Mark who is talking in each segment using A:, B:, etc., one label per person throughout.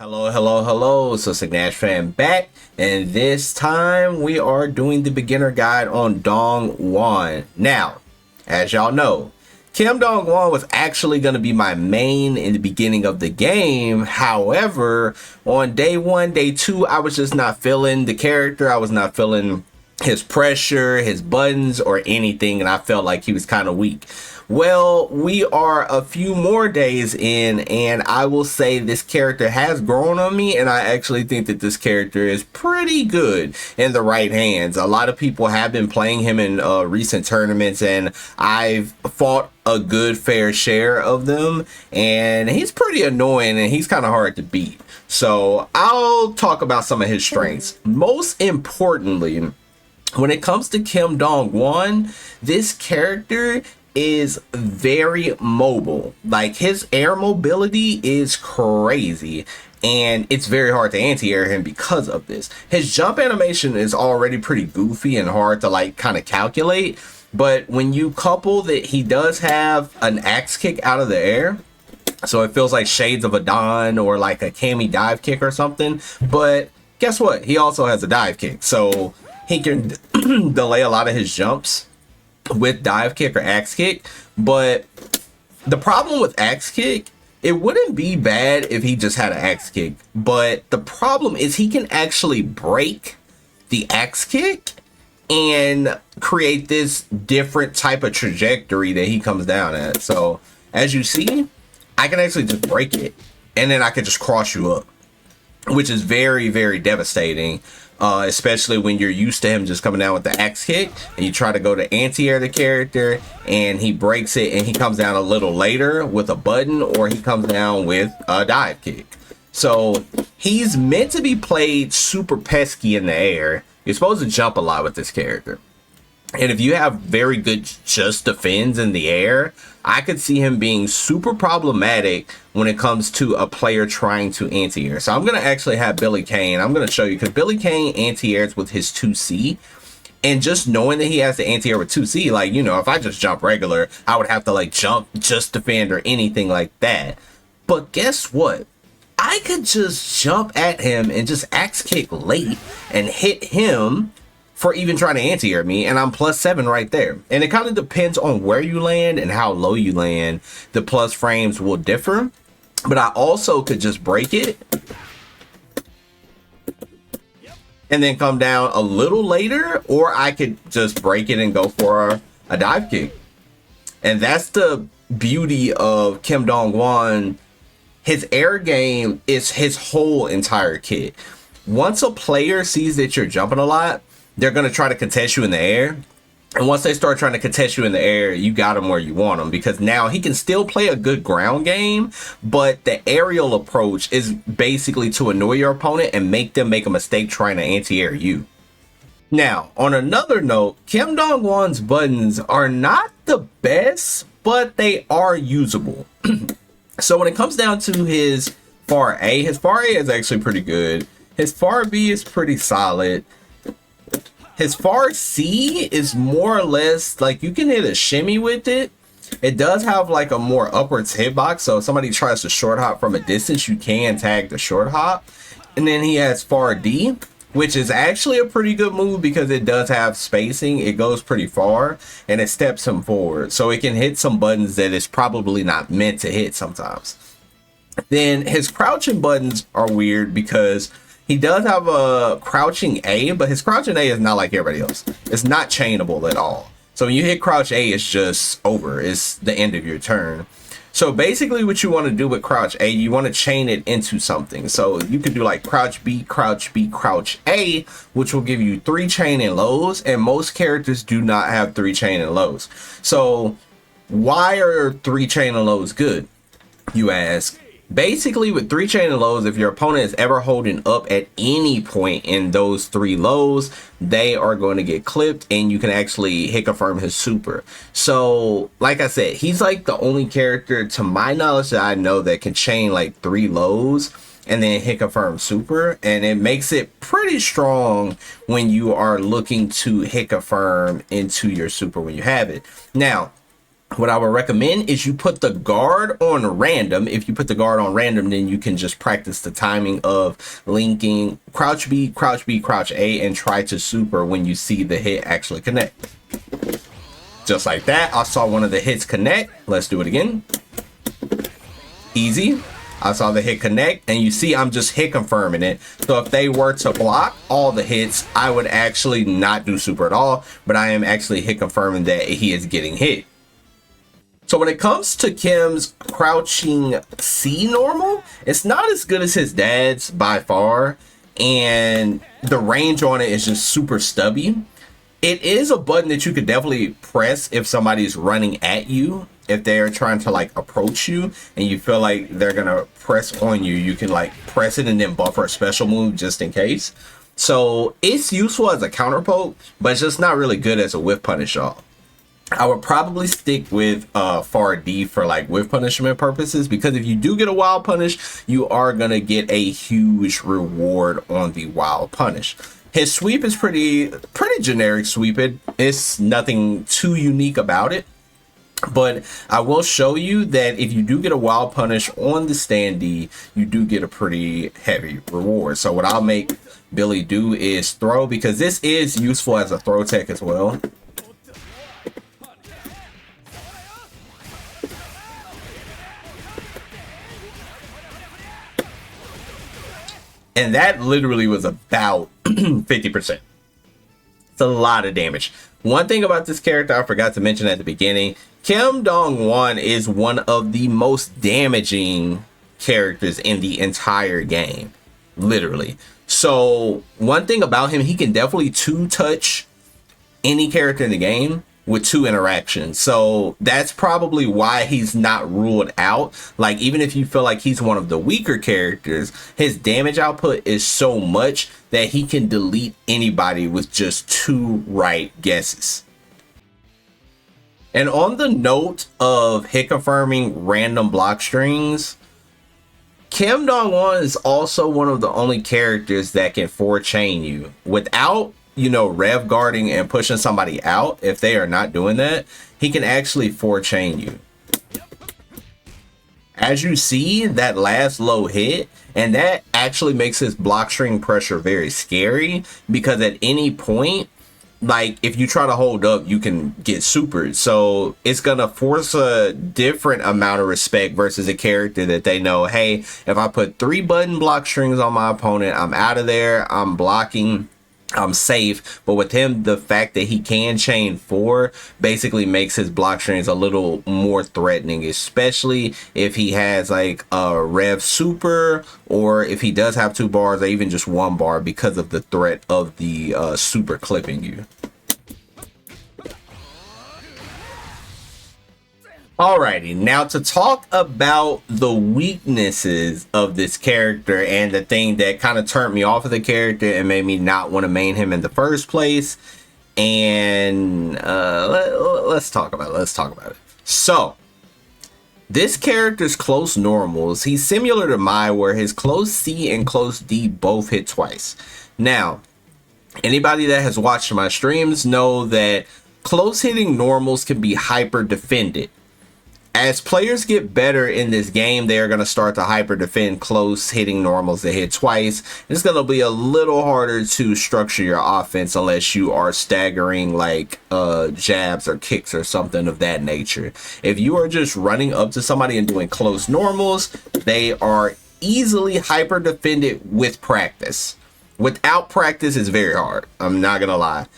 A: Hello, hello, hello. So Signash fan back, and this time we are doing the beginner guide on Hwan. Now, as y'all know, Kim Dong-won was actually going to be my main in the beginning of the game. However, on day one, day two, I was just not feeling the character. I was not feeling his pressure, his buttons, or anything, and I felt like he was kind of weak. Well, we are a few more days in, and I will say this character has grown on me, and I actually think that this character is pretty good in the right hands. A lot of people have been playing him in recent tournaments, and I've fought a good fair share of them, and he's pretty annoying, and he's kind of hard to beat. So I'll talk about some of his strengths. Most importantly, when it comes to Kim Dong-won, this character is very mobile. Like, his air mobility is crazy, and it's very hard to anti-air him because of this. His jump animation is already pretty goofy and hard to like kind of calculate, but when you couple that he does have an axe kick out of the air, so it feels like shades of a Don or like a Kami dive kick or something. But guess what? He also has a dive kick, so he can delay a lot of his jumps with dive kick or axe kick. But the problem with axe kick, it wouldn't be bad if he just had an axe kick, but the problem is he can actually break the axe kick and create this different type of trajectory that he comes down at. So as you see, I can actually just break it, and then I can just cross you up, which is very, very devastating. Especially when you're used to him just coming down with the axe kick, and you try to go to anti-air the character, and he breaks it, and he comes down a little later with a button, or he comes down with a dive kick. So he's meant to be played super pesky in the air. You're supposed to jump a lot with this character, and if you have very good just defends in the air, I could see him being super problematic when it comes to a player trying to anti-air. So I'm going to actually have Billy Kane. I'm going to show you, because Billy Kane anti-airs with his 2C. And just knowing that he has to anti-air with 2C, like, you know, if I just jump regular, I would have to like jump just defend or anything like that. But guess what? I could just jump at him and just axe kick late and hit him for even trying to anti-air me, and I'm +7 right there. And it kind of depends on where you land and how low you land. The plus frames will differ, but I also could just break it and then come down a little later, or I could just break it and go for a dive kick. And that's the beauty of Kim Dong-won. His air game is his whole entire kit. Once a player sees that you're jumping a lot, they're going to try to contest you in the air. And once they start trying to contest you in the air, you got him where you want him, because now he can still play a good ground game, but the aerial approach is basically to annoy your opponent and make them make a mistake trying to anti-air you. Now, on another note, Kim Dong-won's buttons are not the best, but they are usable. So when it comes down to his far A is actually pretty good. His far B is pretty solid. His far C is more or less like you can hit a shimmy with it. It does have like a more upwards hitbox, so if somebody tries to short hop from a distance, you can tag the short hop. And then he has far D, which is actually a pretty good move because it does have spacing. It goes pretty far and it steps him forward, so it can hit some buttons that it's probably not meant to hit sometimes. Then his crouching buttons are weird because he does have a crouching A, but his crouching A is not like everybody else. It's not chainable at all. So when you hit crouch A, it's just over. It's the end of your turn. So basically what you want to do with crouch A, you want to chain it into something. So you could do like crouch B, crouch B, crouch A, which will give you 3 chain and lows. And most characters do not have 3 chain and lows. So why are 3 chain and lows good, you ask? Basically, with 3 chain and lows, if your opponent is ever holding up at any point in those 3 lows, they are going to get clipped, and you can actually hit confirm his super. So like I said, he's like the only character to my knowledge that I know that can chain like 3 lows and then hit confirm super, and it makes it pretty strong when you are looking to hit confirm into your super when you have it. Now, what I would recommend is you put the guard on random. If you put the guard on random, then you can just practice the timing of linking crouch B, crouch B, crouch A, and try to super when you see the hit actually connect. Just like that. I saw one of the hits connect. Let's do it again. Easy. I saw the hit connect, and you see I'm just hit confirming it. So if they were to block all the hits, I would actually not do super at all, but I am actually hit confirming that he is getting hit. So when it comes to Kim's crouching C normal, it's not as good as his dad's by far, and the range on it is just super stubby. It is a button that you could definitely press if somebody's running at you. If they're trying to like approach you and you feel like they're gonna press on you, you can like press it and then buffer a special move just in case. So it's useful as a counter poke, but it's just not really good as a whiff punish, y'all. I would probably stick with far D for like whiff punishment purposes, because if you do get a wild punish, you are gonna get a huge reward on the wild punish. His sweep is pretty generic sweep. It's nothing too unique about it. But I will show you that if you do get a wild punish on the standee, you do get a pretty heavy reward. So what I'll make Billy do is throw, because this is useful as a throw tech as well. And that literally was about 50%. It's a lot of damage. One thing about this character I forgot to mention at the beginning, Kim Dong-Hwan is one of the most damaging characters in the entire game. Literally. So one thing about him, he can definitely two-touch any character in the game with 2 interactions. So that's probably why he's not ruled out. Like, even if you feel like he's one of the weaker characters, his damage output is so much that he can delete anybody with just 2 right guesses. And on the note of hit confirming random block strings, Kim Dong-Hwan is also one of the only characters that can 4-chain you without, you know, rev guarding and pushing somebody out. If they are not doing that, he can actually 4-chain you. As you see, that last low hit, and that actually makes his block string pressure very scary, because at any point, like, if you try to hold up, you can get supered. So it's gonna force a different amount of respect versus a character that they know, hey, if I put 3 button block strings on my opponent, I'm out of there, I'm blocking, I'm safe. But with him, the fact that he can chain 4 basically makes his block strings a little more threatening, especially if he has like a rev super, or if he does have 2 bars, or even just 1 bar, because of the threat of the super clipping you. Alrighty, now to talk about the weaknesses of this character and the thing that kind of turned me off of the character and made me not want to main him in the first place. And let's talk about it. So, this character's close normals, he's similar to Mai, where his close C and close D both hit twice. Now, anybody that has watched my streams know that close hitting normals can be hyper defended. As players get better in this game, they are going to start to hyper defend close hitting normals that hit twice. It's going to be a little harder to structure your offense unless you are staggering like jabs or kicks or something of that nature. If you are just running up to somebody and doing close normals, they are easily hyper defended with practice. Without practice, it's very hard. I'm not going to lie.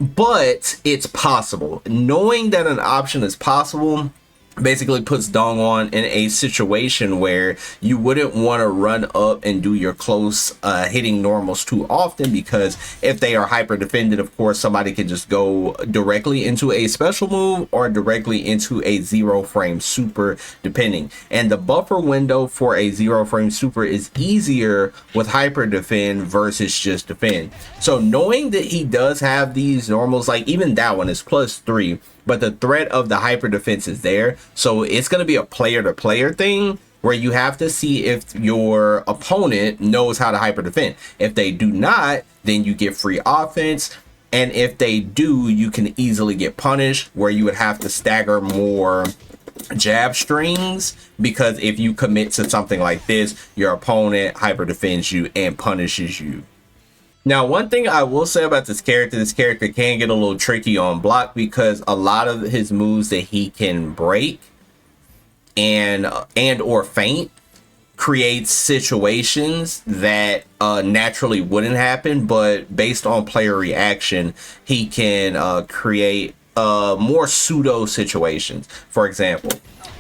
A: But it's possible. Knowing that an option is possible basically puts Dong-Hwan in a situation where you wouldn't want to run up and do your close hitting normals too often, because if they are hyper defended, of course, somebody can just go directly into a special move or directly into a 0 frame super, depending. And the buffer window for a 0 frame super is easier with hyper defend versus just defend. So knowing that he does have these normals, like even that one is +3, but the threat of the hyper defense is there. So it's going to be a player to player thing, where you have to see if your opponent knows how to hyper defend. If they do not, then you get free offense. And if they do, you can easily get punished, where you would have to stagger more jab strings, because if you commit to something like this, your opponent hyper defends you and punishes you. Now, one thing I will say about this character can get a little tricky on block, because a lot of his moves that he can break and or feint creates situations that naturally wouldn't happen, but based on player reaction, he can create more pseudo situations. For example,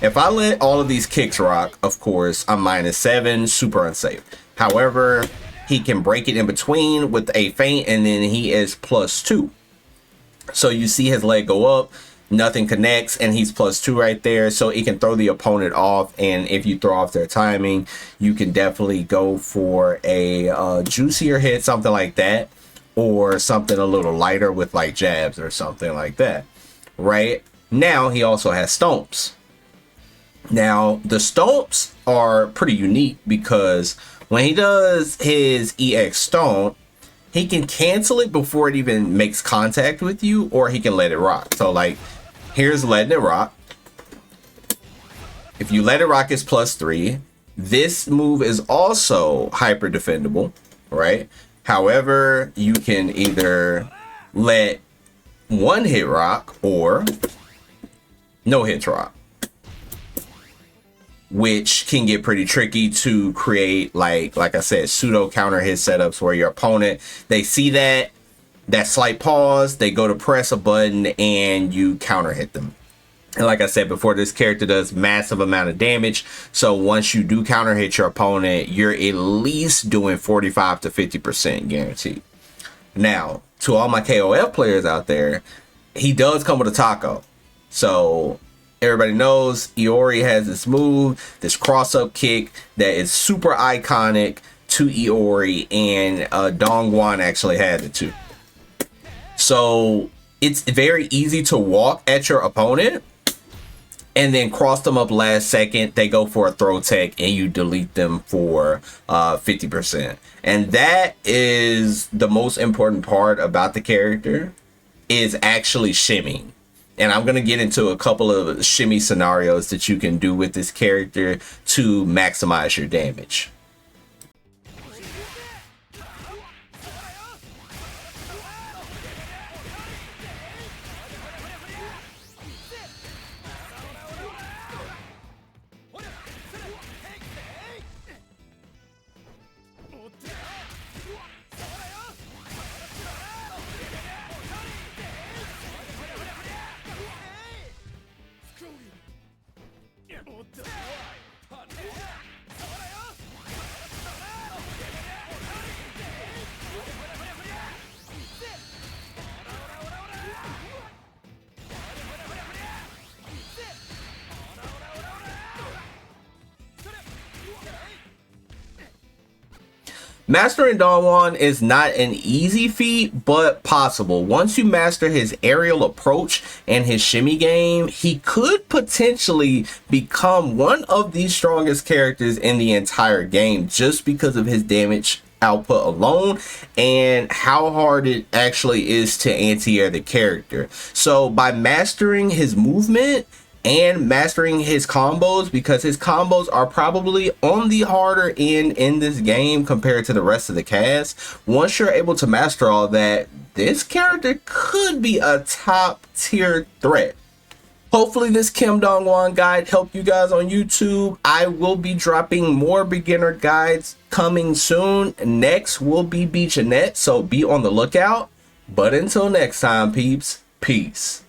A: if I let all of these kicks rock, of course, I'm -7, super unsafe. However, he can break it in between with a feint, and then he is +2. So you see his leg go up, nothing connects, and he's +2 right there. So it can throw the opponent off, and if you throw off their timing, you can definitely go for a juicier hit, something like that, or something a little lighter with like jabs or something like that. Right now, he also has stomps. Now, the stomps are pretty unique, because when he does his EX stomp, he can cancel it before it even makes contact with you, or he can let it rock. So like, here's letting it rock. If you let it rock, it's +3. This move is also hyper defendable, right? However, you can either let one hit rock or no hits rock, which can get pretty tricky to create, like I said, pseudo counter hit setups, where your opponent, they see that slight pause, they go to press a button, and you counter hit them. And like I said before, this character does massive amount of damage. So once you do counter hit your opponent, you're at least doing 45 to 50% guaranteed. Now, to all my KOF players out there, he does come with a taco. So everybody knows Iori has this move, this cross-up kick, that is super iconic to Iori, and Dong Hwan actually had it too. So it's very easy to walk at your opponent and then cross them up last second. They go for a throw tech, and you delete them for 50%. And that is the most important part about the character, is actually shimmying. And I'm going to get into a couple of shimmy scenarios that you can do with this character to maximize your damage. Mastering Dong Hwan is not an easy feat, but possible. Once you master his aerial approach and his shimmy game, he could potentially become one of the strongest characters in the entire game, just because of his damage output alone and how hard it actually is to anti-air the character. So by mastering his movement and mastering his combos, because his combos are probably on the harder end in this game compared to the rest of the cast, once you're able to master all that, this character could be a top tier threat. Hopefully this Kim Dong Hwan guide helped you guys on YouTube. I will be dropping more beginner guides coming soon. Next will be Beach and Net, so be on the lookout. But until next time, peeps, peace.